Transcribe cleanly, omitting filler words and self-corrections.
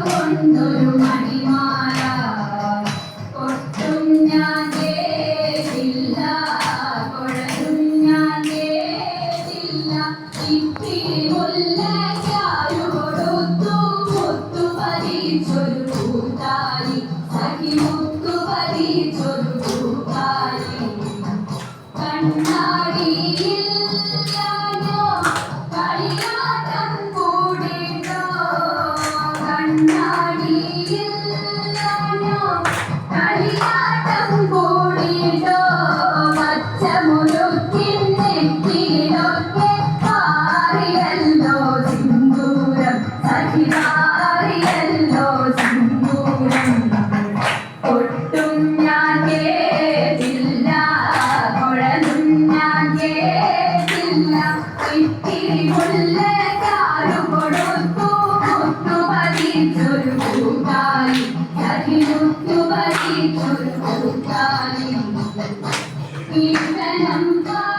കൊണ്ടൊരു മണിമാല കൊട്ടും ഞാൻ കേട്ടില്ല കൊഴലും ഞാൻ കേട്ടില്ല ഇത്തിരി മുല്ലയ്ക്കാരു കൊടുത്തു മുത്തു പതിച്ചൊരു കൂട്ടാലി സഖി മുത്തു പതിച്ചൊരു കൂട്ടാലി കണ്ണാടിയിൽ Even